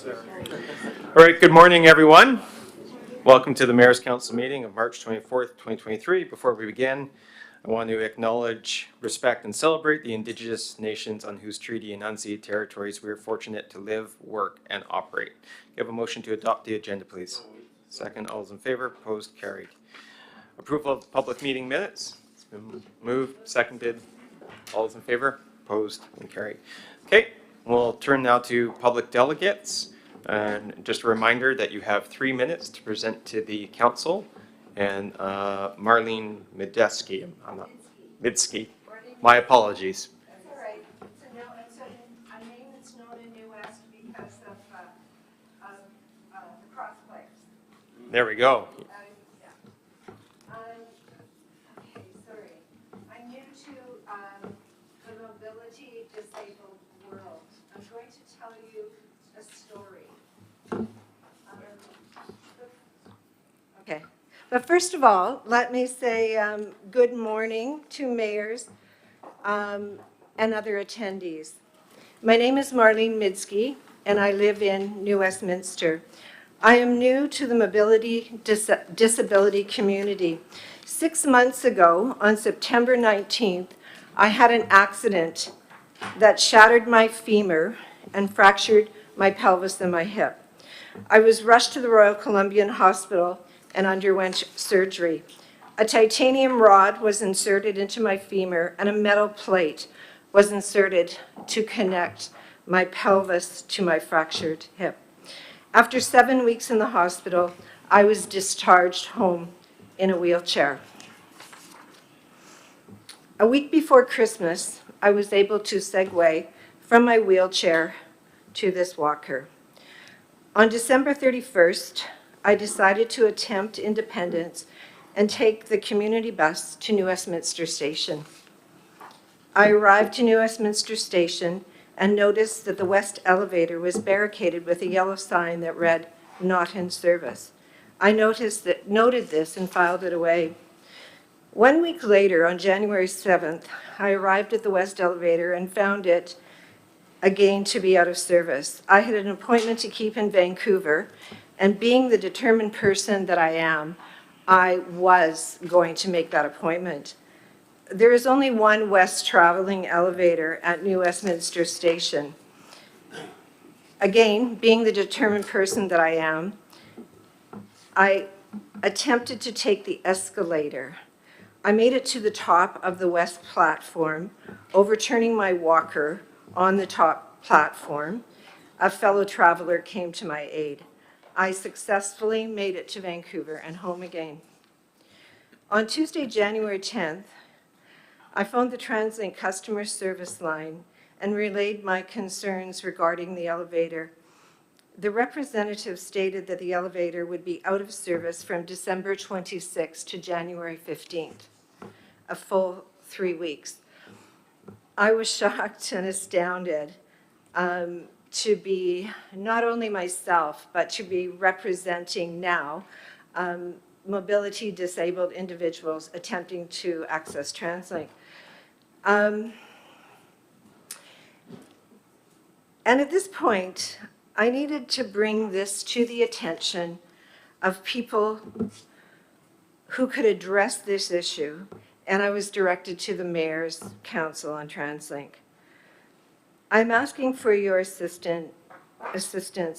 All right, good morning, everyone. Welcome to the Mayor's Council meeting of March 24th, 2023. Before we begin, I want to acknowledge, respect, and celebrate the Indigenous nations on whose treaty and unceded territories we are fortunate to live, work, and operate. You have a motion to adopt the agenda, please. Second, all those in favor, opposed, carried. Approval of the public meeting minutes. It's been moved, seconded. All those in favor, opposed, and carried. Okay, we'll turn now to public delegates. And just a reminder that you have 3 minutes to present to the council. And Marlene Mideski, I'm not, Midsky, my apologies. That's all right. It's a name that's known in New West because of the cross players. There we go. Okay, sorry. I'm new to the mobility disabled world. I'm going to tell you a story. Okay. But first of all, let me say good morning to mayors and other attendees. My name is Marlene Midsky, and I live in New Westminster. I am new to the mobility disability community. 6 months ago, on September 19th, I had an accident that shattered my femur and fractured my pelvis and my hip. I was rushed to the Royal Columbian Hospital and underwent surgery. A titanium rod was inserted into my femur and a metal plate was inserted to connect my pelvis to my fractured hip. After 7 weeks in the hospital, I was discharged home in a wheelchair. A week before Christmas, I was able to segue from my wheelchair to this walker. On December 31st, I decided to attempt independence and take the community bus to New Westminster Station. I arrived to New Westminster Station and noticed that the west elevator was barricaded with a yellow sign that read, "Not in service." I noted this and filed it away. 1 week later, on January 7th, I arrived at the west elevator and found it again to be out of service. I had an appointment to keep in Vancouver, and being the determined person that I am, I was going to make that appointment. There is only one west traveling elevator at New Westminster Station. Again, being the determined person that I am, I attempted to take the escalator. I made it to the top of the west platform, overturning my walker on the top platform. A fellow traveler came to my aid. I successfully made it to Vancouver and home again. On Tuesday, January 10th, I phoned the TransLink customer service line and relayed my concerns regarding the elevator. The representative stated that the elevator would be out of service from December 26th to January 15th, a full 3 weeks. I was shocked and astounded to be not only myself, but to be representing now mobility disabled individuals attempting to access TransLink. And at this point, I needed to bring this to the attention of people who could address this issue, and I was directed to the Mayor's Council on TransLink. I'm asking for your assistance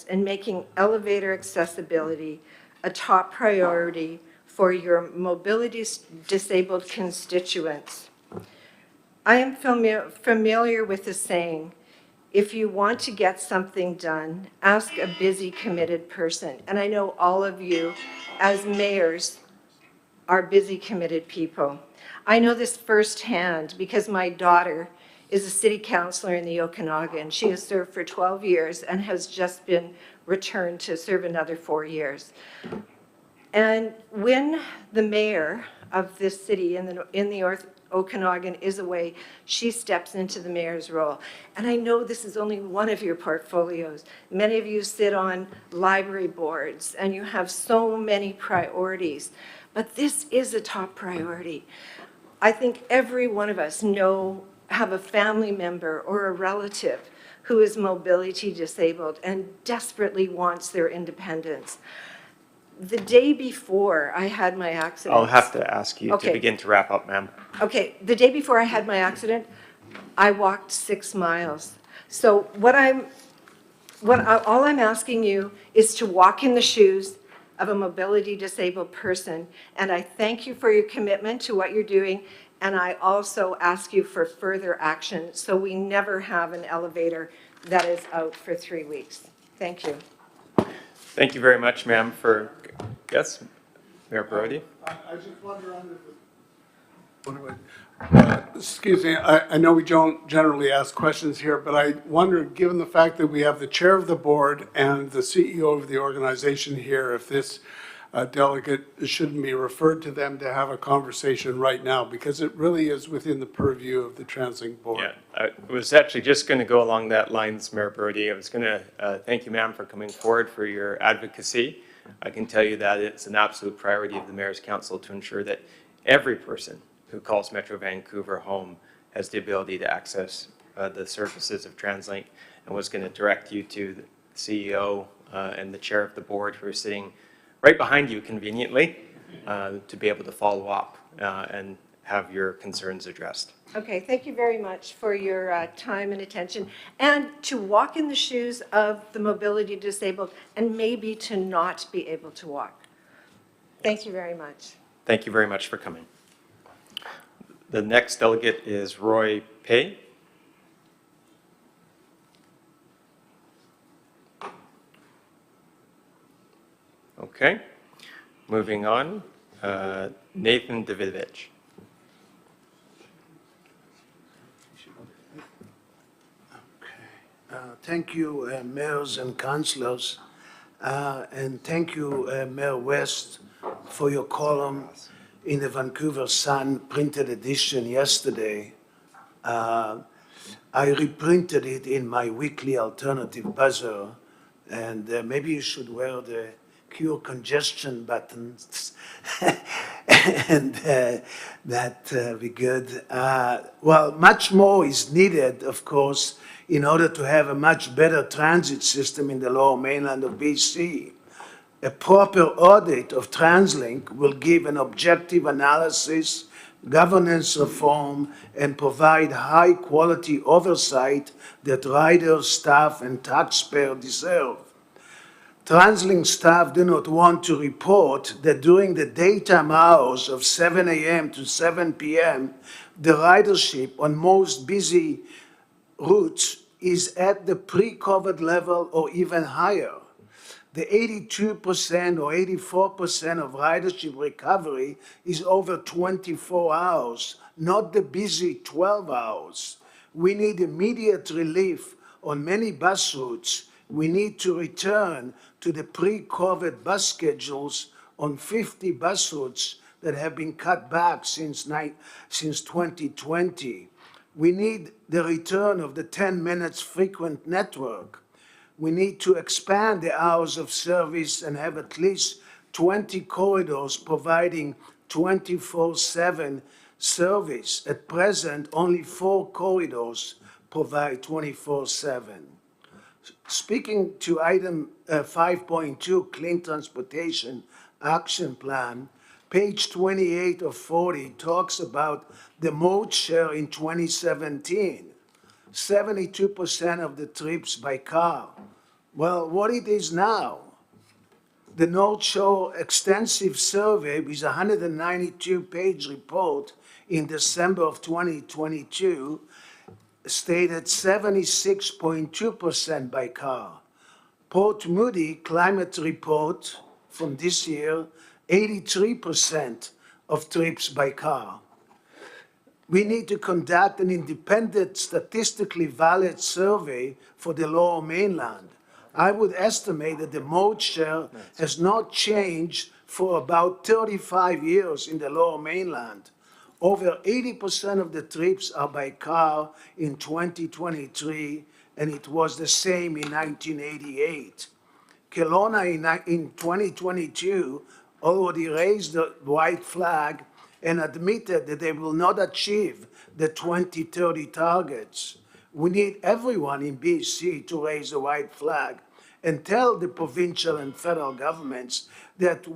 in making elevator accessibility a top priority for your mobility disabled constituents. I am familiar with the saying, if you want to get something done, ask a busy, committed person. And I know all of you, as mayors, are busy, committed people. I know this firsthand because my daughter is a city councillor in the Okanagan. She has served for 12 years and has just been returned to serve another 4 years. And when the mayor of this city in the Okanagan is away, she steps into the mayor's role. And I know this is only one of your portfolios. Many of you sit on library boards and you have so many priorities, but this is a top priority. I think every one of us have a family member or a relative who is mobility disabled and desperately wants their independence. The day before I had my accident. I'll have to ask you to Okay. begin to wrap up, ma'am. Okay, the day before I had my accident, I walked 6 miles. So all I'm asking you is to walk in the shoes of a mobility disabled person. And I thank you for your commitment to what you're doing. And I also ask you for further action so we never have an elevator that is out for 3 weeks. Thank you. Thank you very much, ma'am, for, yes, Mayor Brody? I just wonder excuse me, I know we don't generally ask questions here, but I wonder, given the fact that we have the chair of the board and the CEO of the organization here, if this delegate shouldn't be referred to them to have a conversation right now, because it really is within the purview of the TransLink board. Yeah, I was actually just going to go along that lines, Mayor Brody. I was going to thank you, ma'am, for coming forward for your advocacy. I can tell you that it's an absolute priority of the Mayor's Council to ensure that every person who calls Metro Vancouver home has the ability to access the services of TransLink, and was going to direct you to the CEO and the chair of the board, who are sitting right behind you conveniently, to be able to follow up and have your concerns addressed. Okay, thank you very much for your time and attention, and to walk in the shoes of the mobility disabled and maybe to not be able to walk. Thank you very much. Thank you very much for coming. The next delegate is Roy Pay. Okay, moving on, Nathan Davidovich. Thank you, mayors and councillors, and thank you, Mayor West, for your column in the Vancouver Sun printed edition yesterday. I reprinted it in my weekly alternative buzzer, and maybe you should wear the cure congestion buttons, and that be good. Well, much more is needed, of course, in order to have a much better transit system in the lower mainland of BC. A proper audit of TransLink will give an objective analysis, governance reform, and provide high-quality oversight that riders, staff, and taxpayers deserve. TransLink staff do not want to report that during the daytime hours of 7 a.m. to 7 p.m., the ridership on most busy routes is at the pre-COVID level or even higher. The 82% or 84% of ridership recovery is over 24 hours, not the busy 12 hours. We need immediate relief on many bus routes. We need to return to the pre-COVID bus schedules on 50 bus routes that have been cut back since 2020. We need the return of the 10 minutes frequent network. We need to expand the hours of service and have at least 20 corridors providing 24/7 service. At present, only 4 corridors provide 24/7. Speaking to item 5.2, Clean Transportation Action Plan, page 28 of 40 talks about the mode share in 2017. 72% of the trips by car. Well, what it is now? The North Shore extensive survey with a 192-page report in December of 2022 stated 76.2% by car. Port Moody climate report from this year, 83% of trips by car. We need to conduct an independent, statistically valid survey for the lower mainland. I would estimate that the mode share has not changed for about 35 years in the lower mainland. Over 80% of the trips are by car in 2023, and it was the same in 1988. Kelowna in 2022 already raised the white flag and admitted that they will not achieve the 2030 targets. We need everyone in BC to raise a white flag and tell the provincial and federal governments that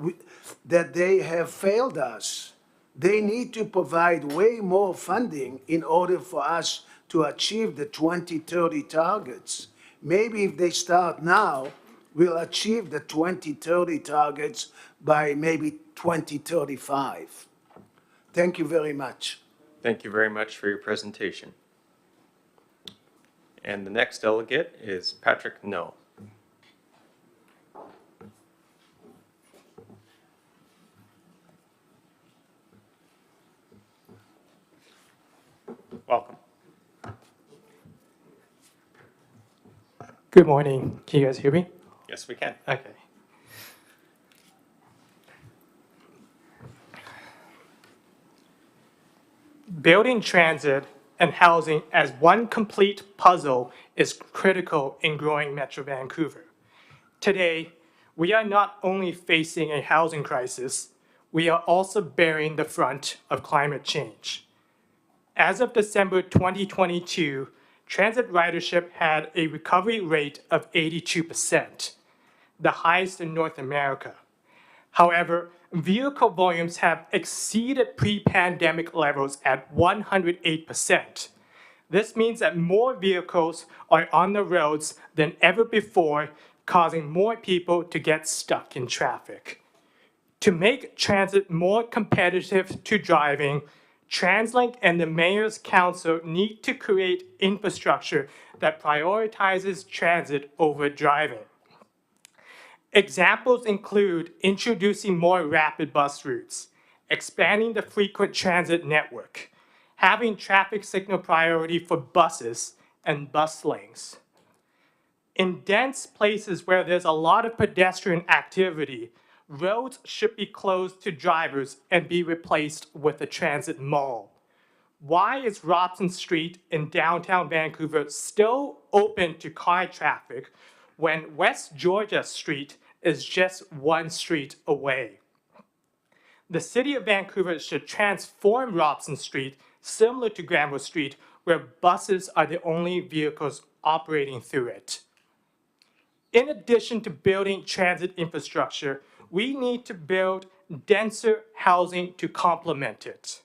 they have failed us. They need to provide way more funding in order for us to achieve the 2030 targets. Maybe if they start now, we'll achieve the 2030 targets by maybe 2035. Thank you very much. Thank you very much for your presentation. And the next delegate is Patrick No. Welcome. Good morning. Can you guys hear me? Yes, we can. Okay. Building transit and housing as one complete puzzle is critical in growing Metro Vancouver. Today, we are not only facing a housing crisis, we are also bearing the brunt of climate change. As of December 2022, transit ridership had a recovery rate of 82%, the highest in North America. However, vehicle volumes have exceeded pre-pandemic levels at 108%. This means that more vehicles are on the roads than ever before, causing more people to get stuck in traffic. To make transit more competitive to driving, TransLink and the Mayor's Council need to create infrastructure that prioritizes transit over driving. Examples include introducing more rapid bus routes, expanding the frequent transit network, having traffic signal priority for buses and bus lanes. In dense places where there's a lot of pedestrian activity, roads should be closed to drivers and be replaced with a transit mall. Why is Robson Street in downtown Vancouver still open to car traffic when West Georgia Street is just one street away? The City of Vancouver should transform Robson Street similar to Granville Street, where buses are the only vehicles operating through it. In addition to building transit infrastructure, we need to build denser housing to complement it.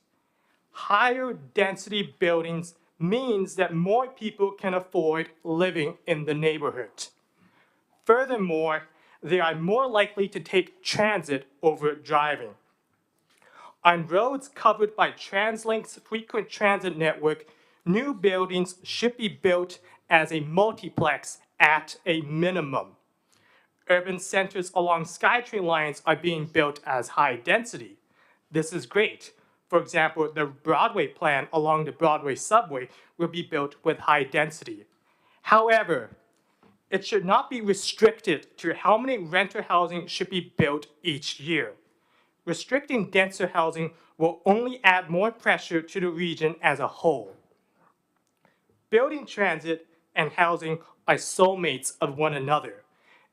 Higher density buildings means that more people can afford living in the neighborhood. Furthermore, they are more likely to take transit over driving. On roads covered by TransLink's frequent transit network, new buildings should be built as a multiplex at a minimum. Urban centers along SkyTrain lines are being built as high density. This is great. For example, the Broadway plan along the Broadway subway will be built with high density. However, it should not be restricted to how many rental housing should be built each year. Restricting denser housing will only add more pressure to the region as a whole. Building transit and housing are soulmates of one another.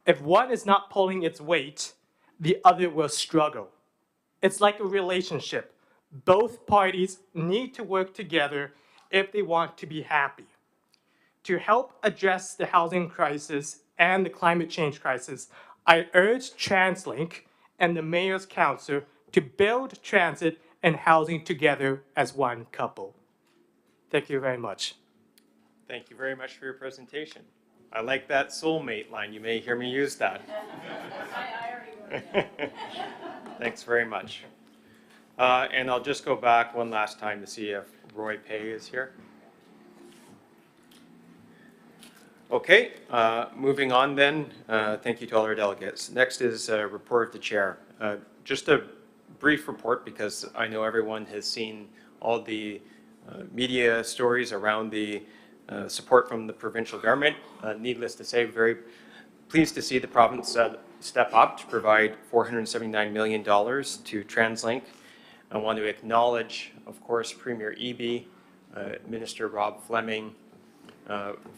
If one is not pulling its weight, the other will struggle. It's like a relationship. Both parties need to work together if they want to be happy. To help address the housing crisis and the climate change crisis, I urge TransLink and the Mayor's Council to build transit and housing together as one couple. Thank you very much. Thank you very much for your presentation. I like that soulmate line. You may hear me use that. I already wrote it. Thanks very much. And I'll just go back one last time to see if Roy Pay is here. Okay, moving on then. Thank you to all our delegates. Next is a report of the chair. Just a brief report because I know everyone has seen all the media stories around the support from the provincial government. Needless to say, very pleased to see the province step up to provide $479 million to TransLink. I want to acknowledge, of course, Premier Eby, Minister Rob Fleming,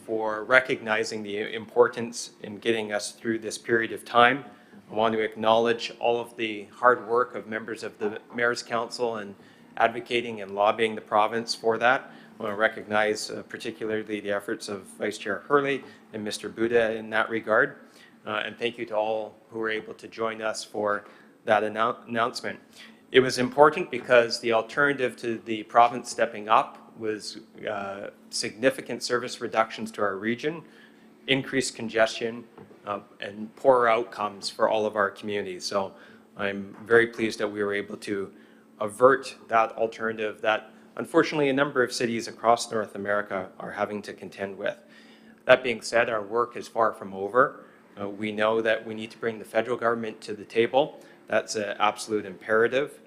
for recognizing the importance in getting us through this period of time. I want to acknowledge all of the hard work of members of the Mayor's Council and advocating and lobbying the province for that. I want to recognize particularly the efforts of Vice Chair Hurley and Mr. Buda in that regard. And thank you to all who were able to join us for that announcement. It was important because the alternative to the province stepping up was significant service reductions to our region, increased congestion, and poorer outcomes for all of our communities. So I'm very pleased that we were able to avert that alternative that unfortunately a number of cities across North America are having to contend with. That being said, our work is far from over. We know that we need to bring the federal government to the table. That's an absolute imperative.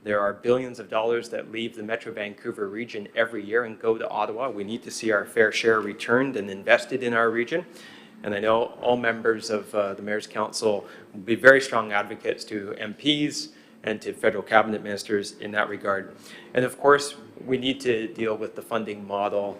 There are billions of dollars that leave the Metro Vancouver region every year and go to Ottawa. We need to see our fair share returned and invested in our region. And I know all members of the Mayor's Council will be very strong advocates to MPs and to federal cabinet ministers in that regard. And of course, we need to deal with the funding model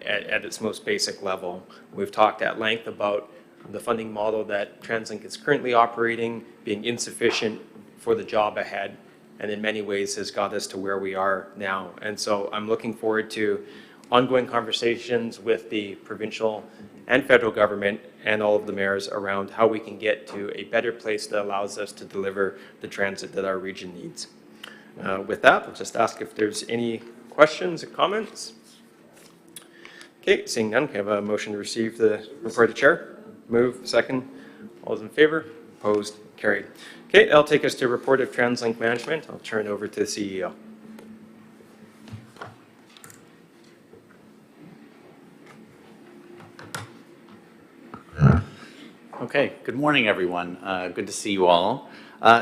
at its most basic level. We've talked at length about the funding model that TransLink is currently operating being insufficient for the job ahead, and in many ways has got us to where we are now. And so I'm looking forward to ongoing conversations with the provincial and federal government and all of the mayors around how we can get to a better place that allows us to deliver the transit that our region needs. With that, I'll just ask if there's any questions or comments. Okay, seeing none, can I have a motion to receive the report of the chair? Move, second. All those in favor? Opposed? Carried. Okay, that'll take us to report of TransLink management. I'll turn it over to the CEO. Okay, good morning, everyone. Good to see you all.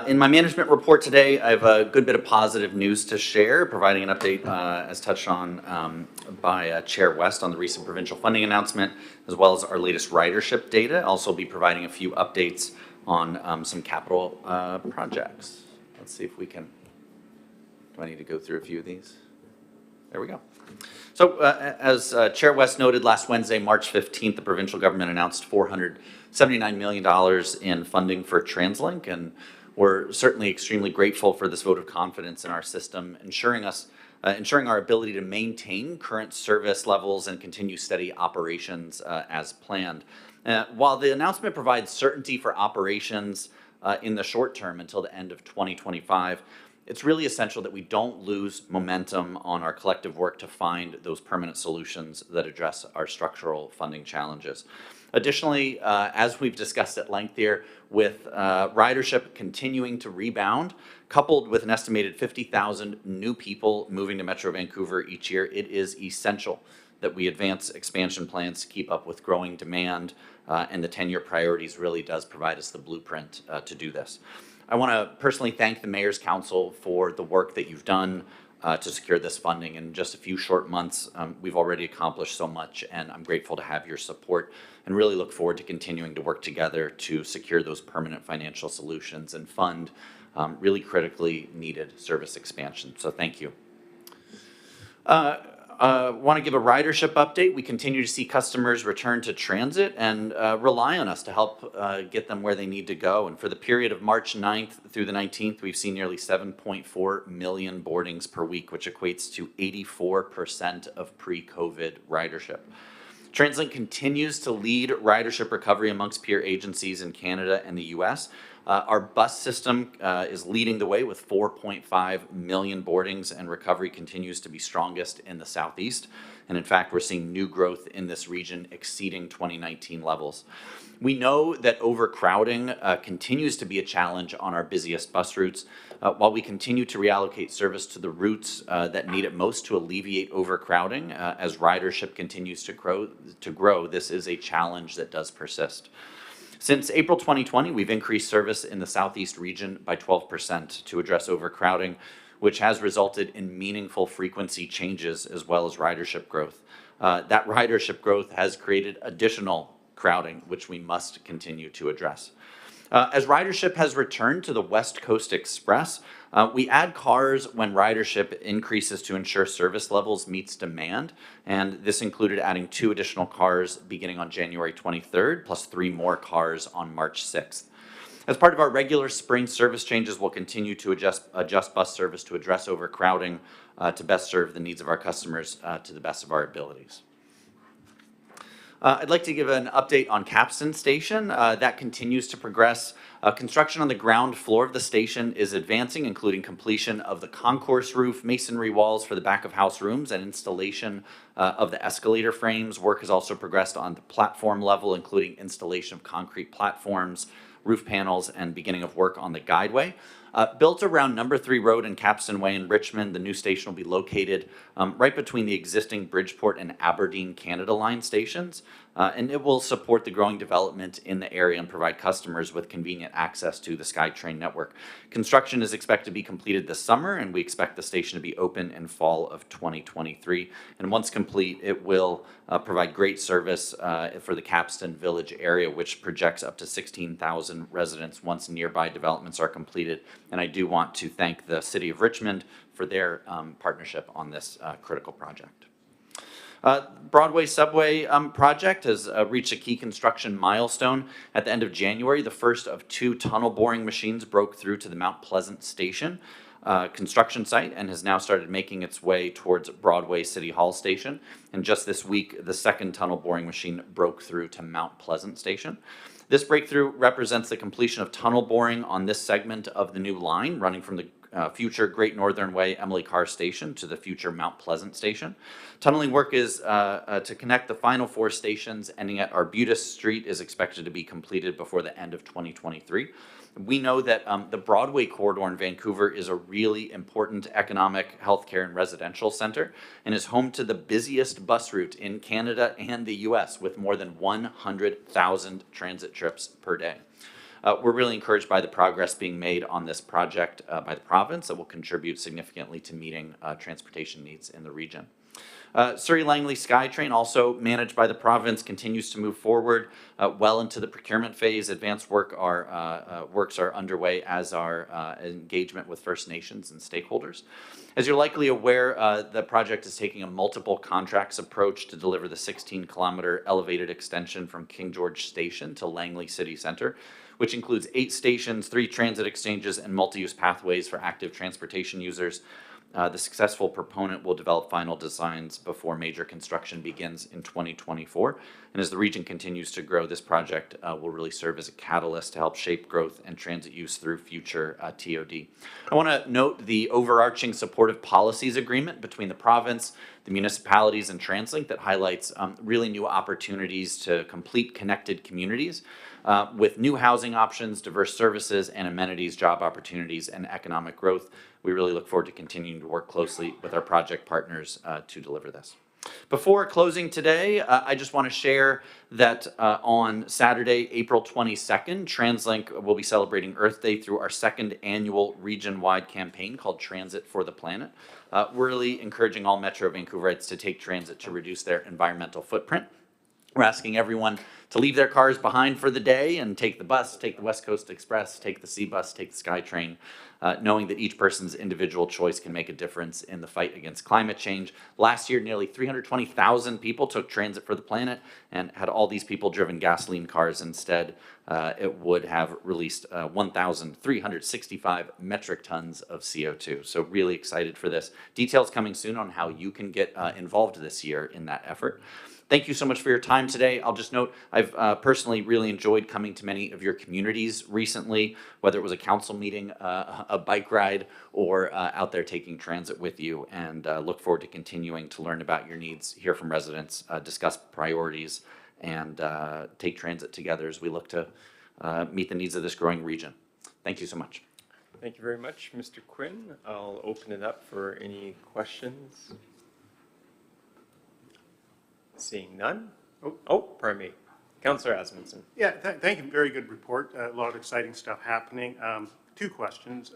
In my management report today, I have a good bit of positive news to share, providing an update as touched on by Chair West on the recent provincial funding announcement, as well as our latest ridership data. I'll also be providing a few updates on some capital projects. Let's see if we can, do I need to go through a few of these? There we go. So as Chair West noted, last Wednesday, March 15th, the provincial government announced $479 million in funding for TransLink, and we're certainly extremely grateful for this vote of confidence in our system, ensuring our ability to maintain current service levels and continue steady operations as planned. While the announcement provides certainty for operations in the short term until the end of 2025, it's really essential that we don't lose momentum on our collective work to find those permanent solutions that address our structural funding challenges. Additionally, as we've discussed at length here, with ridership continuing to rebound, coupled with an estimated 50,000 new people moving to Metro Vancouver each year, it is essential that we advance expansion plans to keep up with growing demand, and the 10-year priorities really does provide us the blueprint to do this. I want to personally thank the Mayor's Council for the work that you've done to secure this funding. In just a few short months, we've already accomplished so much, and I'm grateful to have your support and really look forward to continuing to work together to secure those permanent financial solutions and fund really critically needed service expansion. So thank you. Want to give a ridership update. We continue to see customers return to transit and rely on us to help get them where they need to go. And for the period of March 9th through the 19th, we've seen nearly 7.4 million boardings per week, which equates to 84% of pre-COVID ridership. TransLink continues to lead ridership recovery amongst peer agencies in Canada and the US. Our bus system is leading the way with 4.5 million boardings, and recovery continues to be strongest in the Southeast. And in fact, we're seeing new growth in this region exceeding 2019 levels. We know that overcrowding continues to be a challenge on our busiest bus routes. While we continue to reallocate service to the routes that need it most to alleviate overcrowding, as ridership continues to grow, this is a challenge that does persist. Since April 2020, we've increased service in the Southeast region by 12% to address overcrowding, which has resulted in meaningful frequency changes as well as ridership growth. That ridership growth has created additional crowding, which we must continue to address. As ridership has returned to the West Coast Express, we add cars when ridership increases to ensure service levels meets demand, and this included adding 2 additional cars beginning on January 23rd, plus 3 more cars on March 6th. As part of our regular spring service changes, we'll continue to adjust bus service to address overcrowding to best serve the needs of our customers to the best of our abilities. I'd like to give an update on Capstone Station. That continues to progress. Construction on the ground floor of the station is advancing, including completion of the concourse roof, masonry walls for the back of house rooms, and installation of the escalator frames. Work has also progressed on the platform level, including installation of concrete platforms, roof panels, and beginning of work on the guideway. Built around Number 3 Road and Capstone Way in Richmond, the new station will be located right between the existing Bridgeport and Aberdeen Canada Line stations, and it will support the growing development in the area and provide customers with convenient access to the SkyTrain network. Construction is expected to be completed this summer, and we expect the station to be open in fall of 2023. And once complete, it will provide great service for the Capstone Village area, which projects up to 16,000 residents once nearby developments are completed. And I do want to thank the City of Richmond for their partnership on this critical project. Broadway subway project has reached a key construction milestone. At the end of January, the first of 2 tunnel boring machines broke through to the Mount Pleasant Station construction site and has now started making its way towards Broadway City Hall Station. And just this week, the second tunnel boring machine broke through to Mount Pleasant Station. This breakthrough represents the completion of tunnel boring on this segment of the new line, running from the future Great Northern Way Emily Carr Station to the future Mount Pleasant Station. Tunneling work is to connect the final 4 stations ending at Arbutus Street is expected to be completed before the end of 2023. We know that the Broadway corridor in Vancouver is a really important economic, healthcare, and residential center and is home to the busiest bus route in Canada and the US with more than 100,000 transit trips per day. We're really encouraged by the progress being made on this project by the province that will contribute significantly to meeting transportation needs in the region. Surrey-Langley SkyTrain, also managed by the province, continues to move forward well into the procurement phase. Advanced works are underway as our engagement with First Nations and stakeholders. As you're likely aware, the project is taking a multiple contracts approach to deliver the 16-kilometer elevated extension from King George Station to Langley City Centre, which includes 8 stations, 3 transit exchanges, and multi-use pathways for active transportation users. The successful proponent will develop final designs before major construction begins in 2024. And as the region continues to grow, this project will really serve as a catalyst to help shape growth and transit use through future TOD. I want to note the overarching supportive policies agreement between the province, the municipalities, and TransLink that highlights really new opportunities to complete connected communities with new housing options, diverse services and amenities, job opportunities, and economic growth. We really look forward to continuing to work closely with our project partners to deliver this. Before closing today, I just want to share that on Saturday, April 22nd, TransLink will be celebrating Earth Day through our 2nd annual region-wide campaign called Transit for the Planet. We're really encouraging all Metro Vancouverites to take transit to reduce their environmental footprint. We're asking everyone to leave their cars behind for the day and take the bus, take the West Coast Express, take the C-Bus, take the SkyTrain, knowing that each person's individual choice can make a difference in the fight against climate change. Last year, nearly 320,000 people took Transit for the Planet, and had all these people driven gasoline cars instead, it would have released 1,365 metric tons of CO2. So really excited for this. Details coming soon on how you can get involved this year in that effort. Thank you so much for your time today. I'll just note I've personally really enjoyed coming to many of your communities recently, whether it was a council meeting, a bike ride, or out there taking transit with you, and look forward to continuing to learn about your needs, hear from residents, discuss priorities, and take transit together as we look to meet the needs of this growing region. Thank you so much. Thank you very much, Mr. Quinn. I'll open it up for any questions. Seeing none. Oh, pardon me. Councillor Asmundson. Yeah, thank you. Very good report. A lot of exciting stuff happening. 2 questions.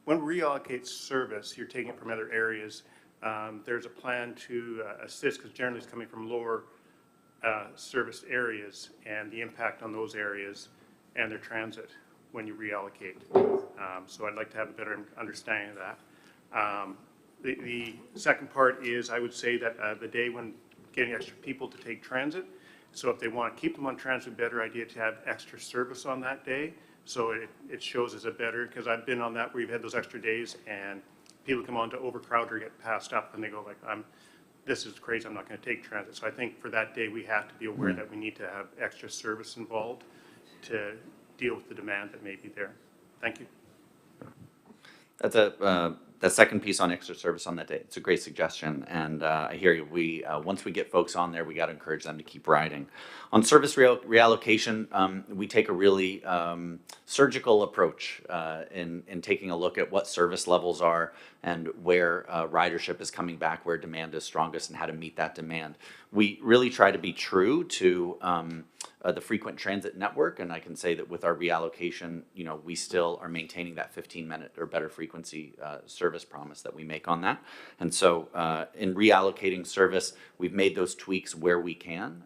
When we reallocate service, you're taking it from other areas. There's a plan to assist, because generally it's coming from lower serviced areas, and the impact on those areas and their transit when you reallocate. So I'd like to have a better understanding of that. The second part is, I would say that the day when getting extra people to take transit, so if they want to keep them on transit, better idea to have extra service on that day, So it shows as a better, because I've been on that where you've had those extra days and people come on to overcrowd or get passed up and they go like, this is crazy, I'm not going to take transit. So I think for that day, we have to be aware that we need to have extra service involved to deal with the demand that may be there. Thank you. That's that second piece on extra service on that day. It's a great suggestion, and I hear you. Once we get folks on there, we got to encourage them to keep riding. On service reallocation, we take a really surgical approach in taking a look at what service levels are and where ridership is coming back, where demand is strongest, and how to meet that demand. We really try to be true to the frequent transit network, and I can say that with our reallocation, we still are maintaining that 15-minute or better frequency service promise that we make on that. And so in reallocating service, we've made those tweaks where we can,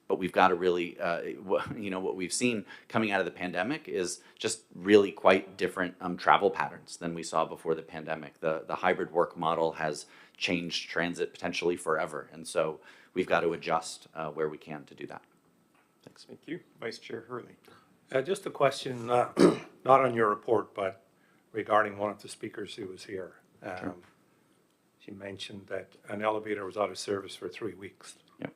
but we've got to really, what we've seen coming out of the pandemic is just really quite different travel patterns than we saw before the pandemic. The hybrid work model has changed transit potentially forever, and so we've got to adjust where we can to do that. Thanks. Thank you. Vice Chair Hurley. Just a question, not on your report, but regarding one of the speakers who was here. Sure. She mentioned that an elevator was out of service for 3 weeks. Yep.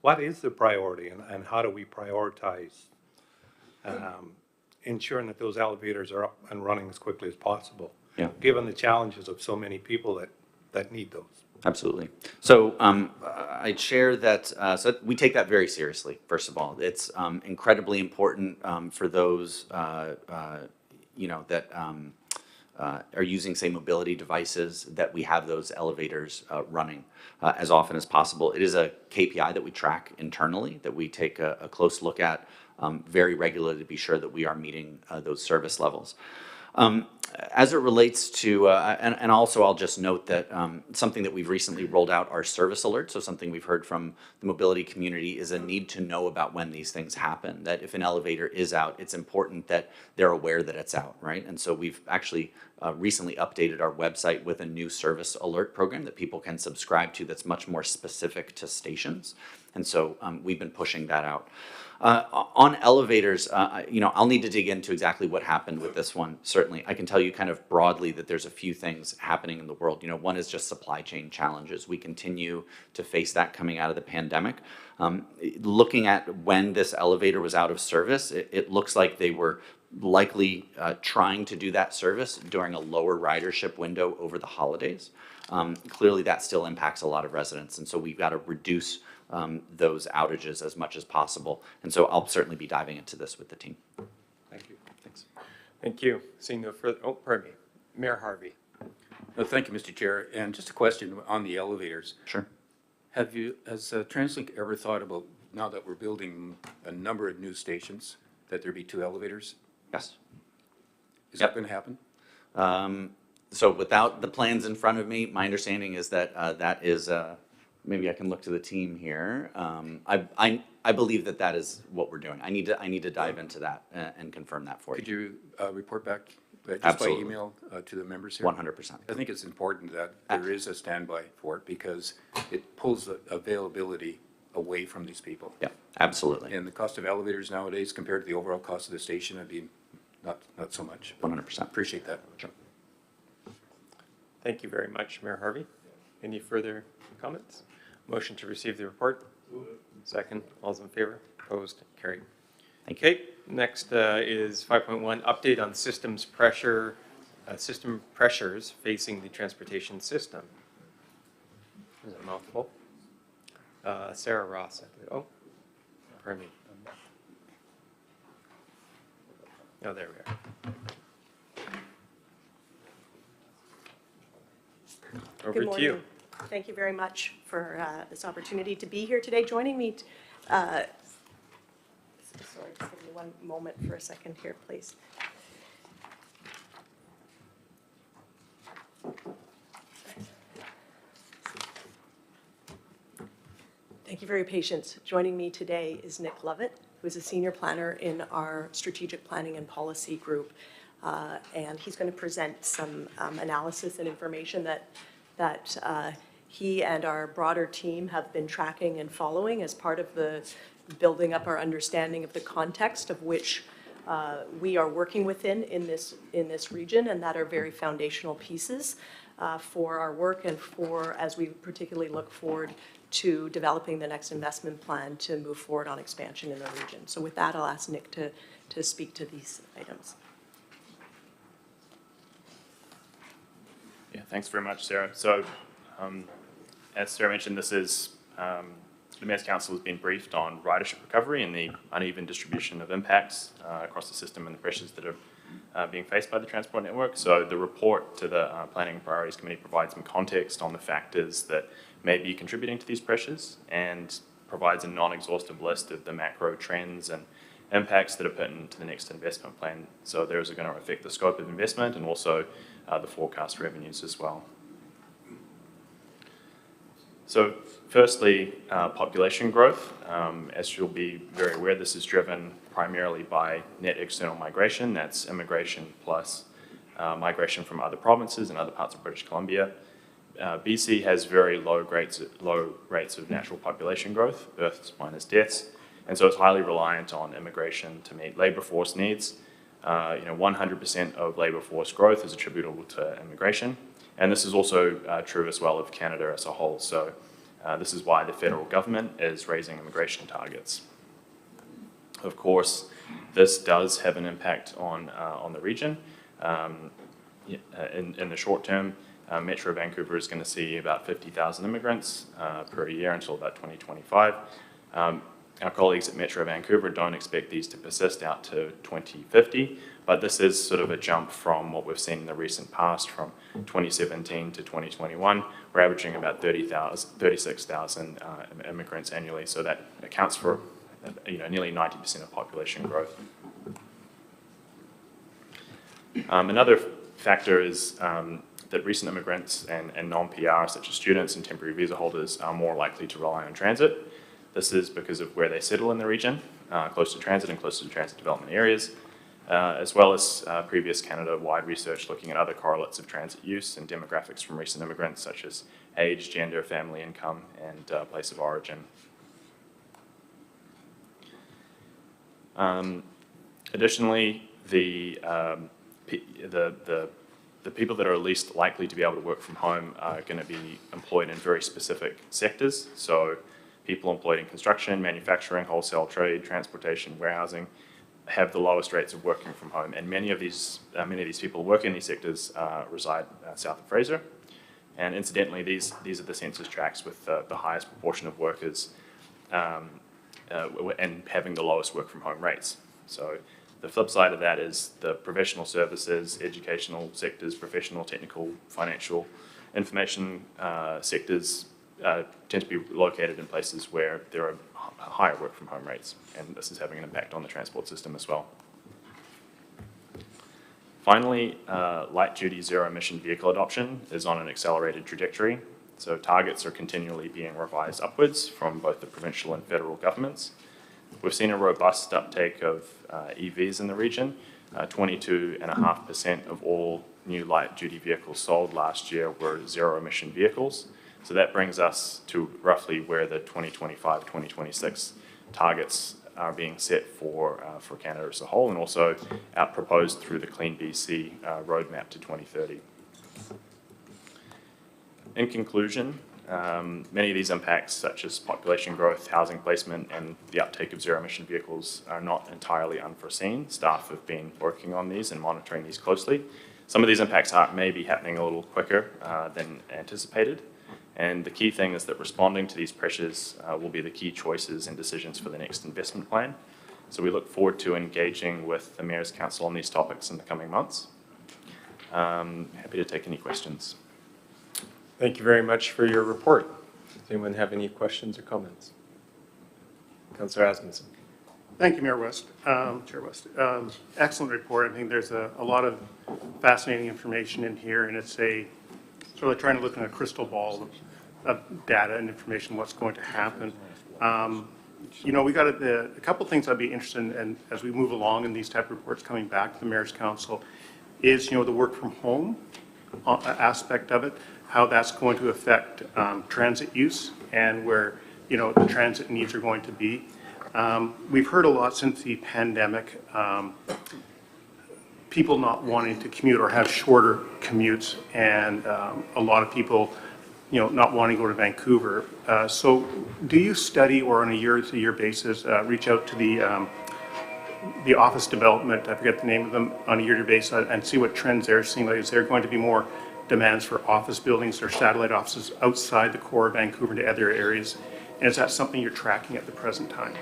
What is the priority, and how do we prioritize ensuring that those elevators are up and running as quickly as possible, given the challenges of so many people that need those? Absolutely. So I'd share that, so we take that very seriously, first of all. It's incredibly important for those, that are using, say, mobility devices, that we have those elevators running as often as possible. It is a KPI that we track internally, that we take a close look at very regularly to be sure that we are meeting those service levels. As it relates to, and also I'll just note that something that we've recently rolled out are service alerts. So something we've heard from the mobility community is a need to know about when these things happen, that if an elevator is out, it's important that they're aware that it's out, right? And so we've actually recently updated our website with a new service alert program that people can subscribe to that's much more specific to stations. And so we've been pushing that out. On elevators, I'll need to dig into exactly what happened with this one. Certainly, I can tell you kind of broadly that there's a few things happening in the world. One is just supply chain challenges. We continue to face that coming out of the pandemic. Looking at when this elevator was out of service, it looks like they were likely trying to do that service during a lower ridership window over the holidays. Clearly, that still impacts a lot of residents, and so we've got to reduce those outages as much as possible. And so I'll certainly be diving into this with the team. Thank you. Thanks. Thank you. Seeing no further, pardon me. Mayor Harvey. Thank you, Mr. Chair. And just a question on the elevators. Sure. Has TransLink ever thought about, now that we're building a number of new stations, that there be 2 elevators? Yes. Is that going to happen? So without the plans in front of me, my understanding is that that is, maybe I can look to the team here. I believe that is what we're doing. I need to dive into that and confirm that for you. Could you report back just Absolutely. by email to the members here? 100%. I think it's important that there is a standby for it because it pulls the availability away from these people. Yeah, absolutely. And the cost of elevators nowadays compared to the overall cost of the station would be not so much. 100%. Appreciate that. Sure. Thank you very much, Mayor Harvey. Any further comments? Motion to receive the report. Second. All's in favor? Opposed? Carried. Thank you. Okay. Next is 5.1 update on system pressures facing the transportation system. Is it a mouthful? Sarah Ross, I believe. Oh, pardon me. Oh, there we are. Over Good to you. morning. Thank you very much for this opportunity to be here today. Joining me, sorry, just give me one moment for a second here, please. Thank you for your patience. Joining me today is Nick Lovett, who is a senior planner in our strategic planning and policy group. And he's going to present some analysis and information that he and our broader team have been tracking and following as part of the building up our understanding of the context of which we are working within in this region, and that are very foundational pieces for our work and for, as we particularly look forward to developing the next investment plan to move forward on expansion in the region. So with that, I'll ask Nick to speak to these items. Yeah, thanks very much, Sarah. So, as Sarah mentioned, this is, the Mayor's Council has been briefed on ridership recovery and the uneven distribution of impacts across the system and the pressures that are being faced by the transport network. So the report to the Planning and Priorities Committee provides some context on the factors that may be contributing to these pressures and provides a non-exhaustive list of the macro trends and impacts that are pertinent to the next investment plan. So those are going to affect the scope of investment and also the forecast revenues as well. So firstly, population growth. As you'll be very aware, this is driven primarily by net external migration. That's immigration plus migration from other provinces and other parts of British Columbia. BC has very low rates of natural population growth, births minus deaths, and so it's highly reliant on immigration to meet labour force needs. 100% of labour force growth is attributable to immigration, and this is also true as well of Canada as a whole. So this is why the federal government is raising immigration targets. Of course, this does have an impact on the region. In the short term, Metro Vancouver is going to see about 50,000 immigrants per year until about 2025. Our colleagues at Metro Vancouver don't expect these to persist out to 2050, but this is sort of a jump from what we've seen in the recent past from 2017 to 2021. We're averaging about 36,000 immigrants annually, so that accounts for nearly 90% of population growth. Another factor is that recent immigrants and non-PR, such as students and temporary visa holders, are more likely to rely on transit. This is because of where they settle in the region, close to transit and close to transit development areas, as well as previous Canada-wide research looking at other correlates of transit use and demographics from recent immigrants, such as age, gender, family income, and place of origin. Additionally, the people that are least likely to be able to work from home are going to be employed in very specific sectors. So people employed in construction, manufacturing, wholesale trade, transportation, warehousing have the lowest rates of working from home. And many of these people who work in these sectors reside south of Fraser. And incidentally, these are the census tracts with the highest proportion of workers and having the lowest work from home rates. So the flip side of that is the professional services, educational sectors, professional, technical, financial, information sectors tend to be located in places where there are higher work from home rates, and this is having an impact on the transport system as well. Finally, light-duty zero-emission vehicle adoption is on an accelerated trajectory. So targets are continually being revised upwards from both the provincial and federal governments. We've seen a robust uptake of EVs in the region. 22.5% of all new light-duty vehicles sold last year were zero-emission vehicles. So that brings us to roughly where the 2025-2026 targets are being set for Canada as a whole, and also proposed through the Clean BC roadmap to 2030. In conclusion, many of these impacts, such as population growth, housing placement, and the uptake of zero-emission vehicles, are not entirely unforeseen. Staff have been working on these and monitoring these closely. Some of these impacts may be happening a little quicker than anticipated. And the key thing is that responding to these pressures will be the key choices and decisions for the next investment plan. So we look forward to engaging with the Mayor's Council on these topics in the coming months. Happy to take any questions. Thank you very much for your report. Does anyone have any questions or comments? Councillor Asmussen. Thank you, Mayor West, Chair West. Excellent report. I think there's a lot of fascinating information in here, and it's sort of trying to look in a crystal ball of data and information, what's going to happen. We got a couple things I'd be interested in as we move along in these type of reports coming back to the Mayor's Council is, the work from home aspect of it, how that's going to affect transit use and where, the transit needs are going to be. We've heard a lot since the pandemic, people not wanting to commute or have shorter commutes, and a lot of people, not wanting to go to Vancouver. So do you study, or on a year-to-year basis, reach out to the office development, I forget the name of them, on a year-to-year basis, and see what trends they're seeing? Like, is there going to be more demands for office buildings or satellite offices outside the core of Vancouver to other areas? And is that something you're tracking at the present time?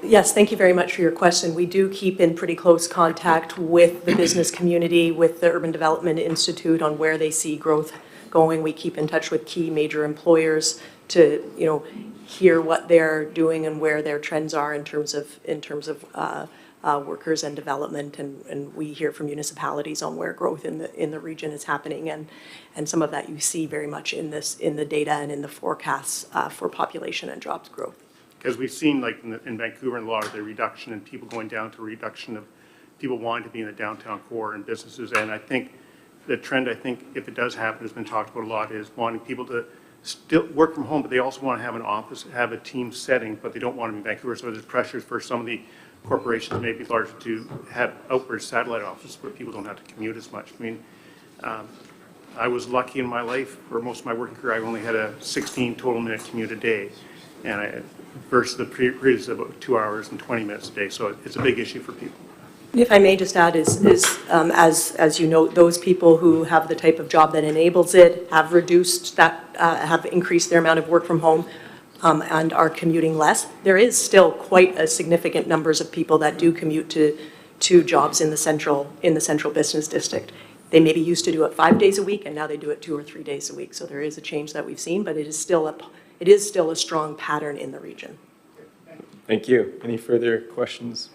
Yes, thank you very much for your question. We do keep in pretty close contact with the business community, with the Urban Development Institute on where they see growth going. We keep in touch with key major employers to, hear what they're doing and where their trends are in terms of workers and development, and we hear from municipalities on where growth in the region is happening, and some of that you see very much in the data and in the forecasts for population and jobs growth. Because we've seen, like in Vancouver, a lot of the reduction in people going down to reduction of people wanting to be in the downtown core and businesses. And I think the trend, if it does happen, has been talked about a lot, is wanting people to still work from home, but they also want to have an office, have a team setting, but they don't want to be in Vancouver. So there's pressures for some of the corporations, maybe larger, to have outward satellite offices where people don't have to commute as much. I mean, I was lucky in my life. For most of my working career, I only had a 16 total minute commute a day, and versus the previous about 2 hours and 20 minutes a day. So it's a big issue for people. If I may just add, as you know, those people who have the type of job that enables it have reduced that, have increased their amount of work from home, and are commuting less. There is still quite a significant numbers of people that do commute to jobs in the central business district. They maybe used to do it 5 days a week, and now they do it 2 or 3 days a week. So there is a change that we've seen, but it is still a strong pattern in the region. Thank you. Any further questions?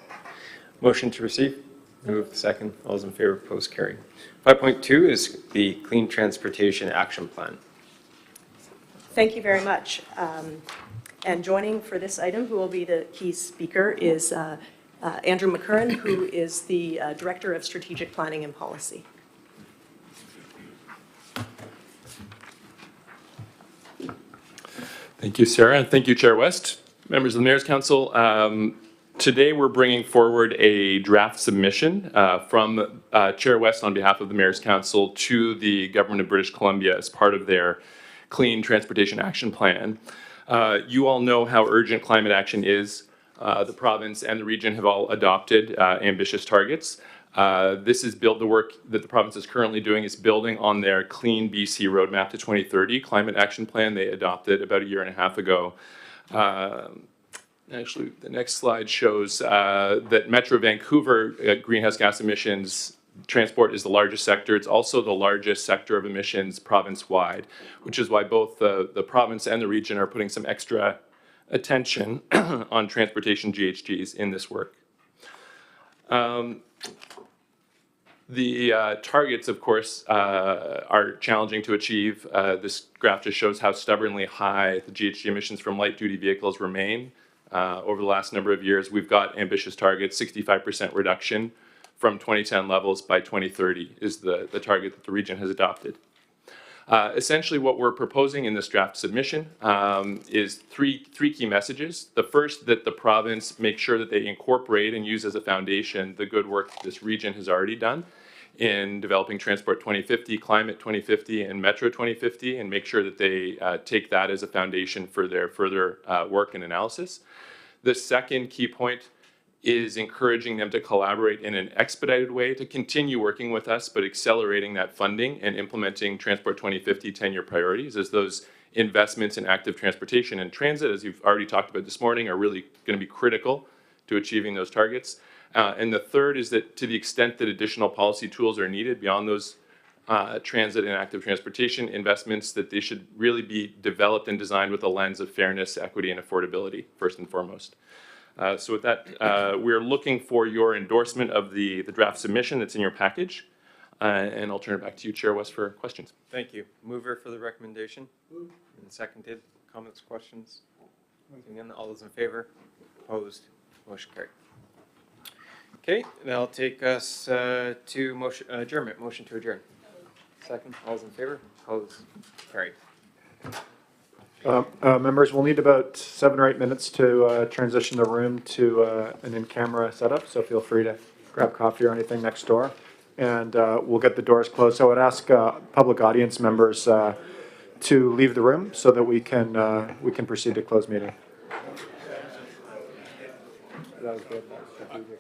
Motion to receive. Move second. All those in favor, opposed, carried. 5.2 is the Clean Transportation Action Plan. Thank you very much. And joining for this item, who will be the key speaker, is Andrew McCurran, who is the Director of Strategic Planning and Policy. Thank you, Sarah, and thank you, Chair West. Members of the Mayor's Council, today we're bringing forward a draft submission from Chair West on behalf of the Mayor's Council to the Government of British Columbia as part of their Clean Transportation Action Plan. You all know how urgent climate action is. The province and the region have all adopted ambitious targets. This is the work that the province is currently doing is building on their Clean BC Roadmap to 2030 climate action plan they adopted about a year and a half ago. Actually, the next slide shows that Metro Vancouver greenhouse gas emissions transport is the largest sector. It's also the largest sector of emissions province-wide, which is why both the province and the region are putting some extra attention on transportation GHGs in this work. The targets, of course, are challenging to achieve. This graph just shows how stubbornly high the GHG emissions from light-duty vehicles remain. Over the last number of years, we've got ambitious targets. 65% reduction from 2010 levels by 2030 is the target that the region has adopted. Essentially, what we're proposing in this draft submission is three key messages. The first, that the province make sure that they incorporate and use as a foundation the good work this region has already done in developing Transport 2050, Climate 2050, and Metro 2050, and make sure that they take that as a foundation for their further work and analysis. The second key point is encouraging them to collaborate in an expedited way to continue working with us, but accelerating that funding and implementing Transport 2050 10-year priorities, as those investments in active transportation and transit, as you've already talked about this morning, are really going to be critical to achieving those targets. And the third is that to the extent that additional policy tools are needed beyond those transit and active transportation investments, that they should really be developed and designed with a lens of fairness, equity, and affordability, first and foremost. So with that, we're looking for your endorsement of the draft submission that's in your package. And I'll turn it back to you, Chair West, for questions. Thank you. Mover for the recommendation. And seconded. Comments, questions? Again, all those in favor? Opposed? Motion carried. Okay, that'll take us to motion adjournment. Motion to adjourn. Second. All those in favor? Opposed? Carried. Members, we'll need about 7 or 8 minutes to transition the room to an in-camera setup, so feel free to grab coffee or anything next door. And we'll get the doors closed. So I would ask public audience members to leave the room so that we can proceed to close meeting. That was good. That was strategic.